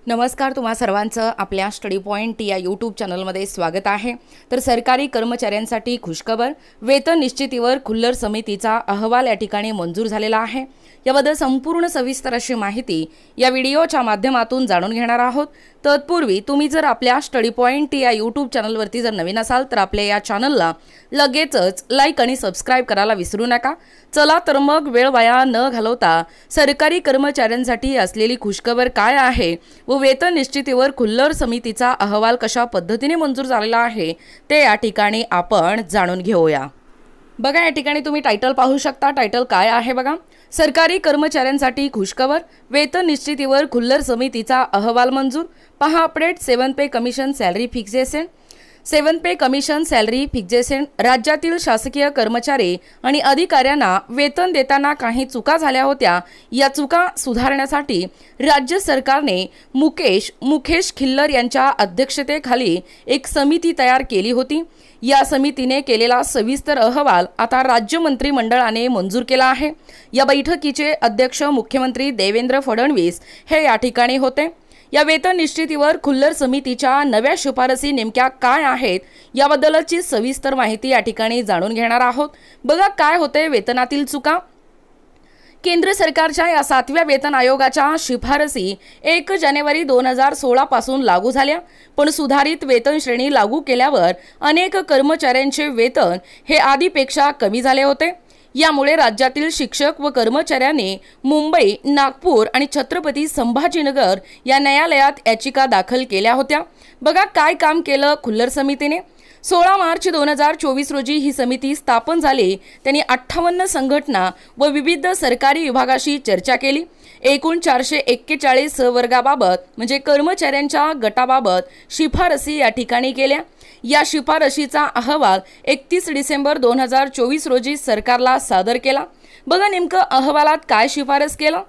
नमस्कार, तुम्हा सर्वांचं आपल्या स्टडी पॉइंट या यूट्यूब चॅनलमध्ये स्वागत आहे। तर सरकारी कर्मचाऱ्यांसाठी खुशखबर, वेतन निश्चितीवर खुल्लर समितीचा अहवाल या ठिकाणी मंजूर झालेला आहे। याबद्दल संपूर्ण सविस्तर अशी माहिती या व्हिडिओच्या माध्यमातून जाणून घेणार आहोत। तत्पूर्वी तुम्ही जर आपल्या स्टडी पॉइंट या यूट्यूब चॅनलवरती जर नवीन असाल तर आपल्या या चॅनलला लगेचच लाईक आणि सबस्क्राइब करायला विसरू नका। चला तर मग वेळ वाया न घालवता सरकारी कर्मचाऱ्यांसाठी असलेली खुशखबर काय आहे व वेतन निश्चितीवर खुल्लर समितीचा अहवाल कशा पद्धतीने मंजूर झालेला आहे ते या ठिकाणी आपण जाणून घेऊया। बघा, या ठिकाणी तुम्ही टायटल पाहू शकता। टायटल काय आहे बघा, सरकारी कर्मचाऱ्यांसाठी खुशखबर, वेतन निश्चितीवर खुल्लर समितीचा अहवाल मंजूर। पहा अपडेट, 7 पे कमिशन सॅलरी फिक्सेशन। 7 पे कमिशन सॅलरी फिक्सेशन राज्यातील शासकीय कर्मचारी आणि अधिकाऱ्यांना वेतन देताना काही चुका झाल्या होत्या। या चुका सुधारण्यासाठी राज्य सरकारने मुकेश खिल्लर यांच्या अध्यक्षतेखाली एक समिती तयार केली होती। या समितीने केलेला सविस्तर अहवाल आता राज्य मंत्रिमंडळाने मंजूर केला आहे। या बैठकीचे अध्यक्ष मुख्यमंत्री देवेंद्र फडणवीस हे या ठिकाणी होते। या वेतन निश्चितीवर खुल्लर समितीच्या नव्या शिफारसी नेमक्या काय आहेत याबद्दलची सविस्तर माहिती या ठिकाणी जाणून घेणार आहोत। बघा, काय होते वेतनातील चुका। केंद्र सरकारच्या या 7व्या वेतन आयोगाच्या शिफारसी 1 जानेवारी 2016 पासून लागू झाल्या, पण सुधारित वेतन श्रेणी लागू केल्यावर अनेक कर्मचाऱ्यांचे वेतन हे आधीपेक्षा कमी झाले होते। यामुळे राज्यातील शिक्षक व कर्मचाऱ्यांनी मुंबई, नागपूर आणि छत्रपती संभाजीनगर या न्यायालयात याचिका दाखल केल्या होत्या। बघा, काय काम केलं खुल्लर समितीने। 16 मार्च 2024 रोजी ही समिती स्थापन झाली। त्यांनी 58 संघटना व विविध सरकारी विभागाशी चर्चा केली। एकूण 441 वर्गाबाबत म्हणजे कर्मचाऱ्यांच्या गटाबाबत शिफारसी या ठिकाणी केल्या। या शिफारशीचा अहवाल 31 डिसेंबर 2024 रोजी सरकारला सादर केला। बघा, नेमकं अहवालात काय शिफारस केलं।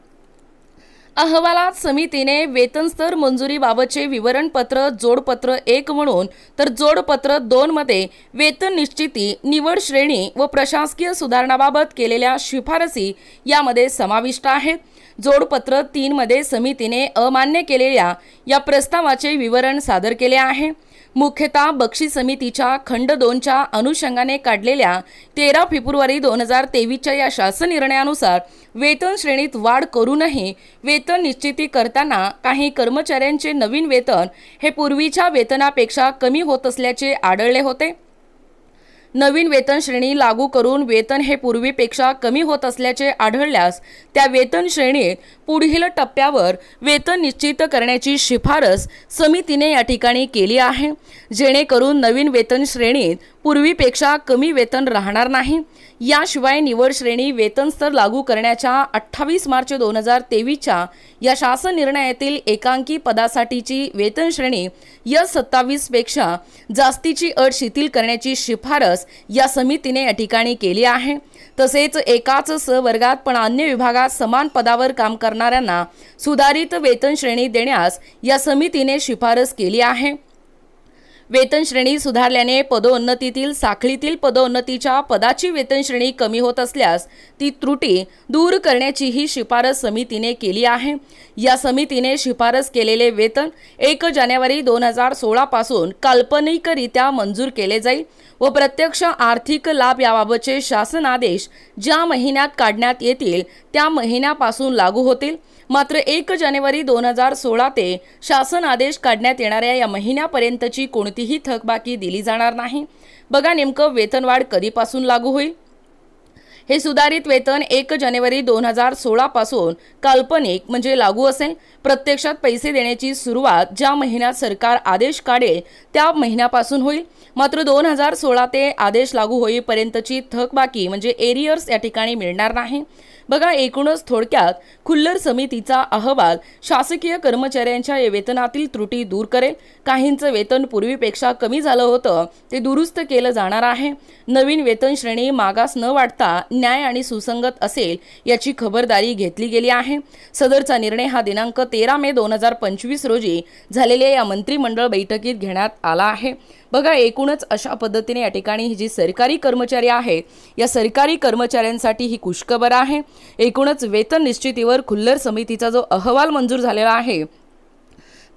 अहवालात समितीने वेतन स्तर मंजुरीबाबतचे विवरणपत्र जोडपत्र 1 म्हणून तर जोडपत्र 2 मध्ये वेतन निश्चिती, निवड श्रेणी व प्रशासकीय सुधारणाबाबत केलेल्या शिफारसी यामध्ये समाविष्ट आहेत। जोडपत्र 3 मध्ये समितीने अमान्य केलेल्या या प्रस्तावाचे विवरण सादर केले आहे। मुख्यतः बक्षी समितीच्या खंड 2च्या अनुषंगाने काढलेल्या 13 फेब्रुवारी 2023च्या या शासन निर्णयानुसार वेतन श्रेणीत वाढ करूनही वेतन निश्चिती करताना काही कर्मचाऱ्यांचे नवीन वेतन हे पूर्वीच्या वेतनापेक्षा कमी होत असल्याचे आढळले होते। नवीन वेतन श्रेणी लागू करून वेतन हे पूर्वीपेक्षा कमी होत असल्याचे आढळल्यास त्या वेतन श्रेणीत पुढील टप्प्यावर वेतन निश्चित करण्याची शिफारस समितीने या ठिकाणी केली आहे, जेणेकरून नवीन वेतन श्रेणीत पूर्वीपेक्षा कमी वेतन राहणार नाही। याशिवाय निवड श्रेणी वेतन स्तर लागू करण्याच्या 28 मार्च 2023च्या या शासन निर्णयातील एकांकी पदासाठीची वेतन श्रेणी S27 पेक्षा जास्तीची अट शिथिल करण्याची शिफारस या समितीने या ठिकाणी केली आहे। तसेच एकाच वर्गात पण अन्य विभागात समान पदावर काम करणाऱ्यांना सुधारित वेतन श्रेणी देण्यास या समितीने शिफारस केली आहे। वेतन श्रेणी सुधारल्याने पदोन्नतीतील साखळीतील पदोन्नतीच्या पदाची वेतन श्रेणी कमी होत असल्यास ती त्रुटी दूर करण्याची ही शिफारस समितीने केली आहे। या समितीने शिफारस केलेले वेतन 1 जानेवारी 2016 पासून काल्पनिकरित्या मंजूर केले जाईल व प्रत्यक्ष आर्थिक लाभ याबाबतचे शासन आदेश ज्या महिन्यात काढण्यात येतील त्या महिन्यापासून लागू होतील। मात्र 1 जानेवारी 2016 ते शासन आदेश काढण्यात येणाऱ्या या महिन्यापर्यंतची कोणतीही थकबाकी दिली जाणार नाही। बघा, नेमकं वेतनवाढ कधीपासून लागू होईल। हे सुधारित वेतन 1 जानेवारी 2016 पासून काल्पनिक म्हणजे लागू असेल। प्रत्यक्षात पैसे देण्याची सुरुवात ज्या महिन्यात सरकार आदेश काढेल त्या महिन्यापासून होईल। मात्र 2016 ते आदेश लागू होईपर्यंतची थकबाकी म्हणजे एरियर्स या ठिकाणी मिळणार नाही। बघा, एकूणच थोडक्यात खुल्लर समितीचा अहवाल शासकीय कर्मचाऱ्यांच्या वेतनातील त्रुटी दूर करेल। काहींचं वेतन पूर्वीपेक्षा कमी झालं होतं ते दुरुस्त केलं जाणार आहे। नवीन वेतन श्रेणी मागास न वाढता न्याय आणि सुसंगत असेल याची खबरदारी घेतली गेली आहे। सदरचा निर्णय हा दिनांक 13 मे 2025 रोजी झालेल्या या मंत्रिमंडळ बैठकीत घेण्यात आला आहे। बघा, एकूणच अशा पद्धतीने या ठिकाणी ही जी सरकारी कर्मचारी आहेत या सरकारी कर्मचाऱ्यांसाठी ही खुशखबर आहे। एकूणच वेतन निश्चितीवर खुल्लर समितीचा जो अहवाल मंजूर झालेला आहे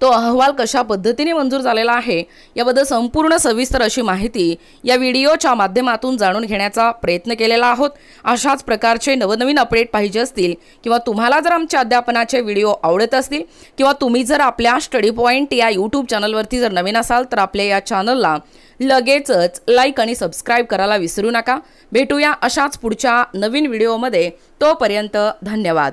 तो अहवाल कशा पद्धतीने मंजूर झालेला आहे याबद्दल संपूर्ण सविस्तर अशी माहिती या व्हिडिओच्या माध्यमातून जाणून घेण्याचा प्रयत्न केलेला आहोत। अशाच प्रकारचे नवनवीन अपडेट पाहिजे असतील किंवा तुम्हाला जर आमच्या अध्यापनाचे व्हिडिओ आवडत असतील किंवा तुम्ही जर आपल्या स्टडी पॉइंट या यूट्यूब चॅनलवरती जर नवीन असाल तर आपल्या या चॅनलला लगेचच लाईक आणि सबस्क्राईब करायला विसरू नका। भेटूया अशाच पुढच्या नवीन व्हिडिओमध्ये, तोपर्यंत धन्यवाद।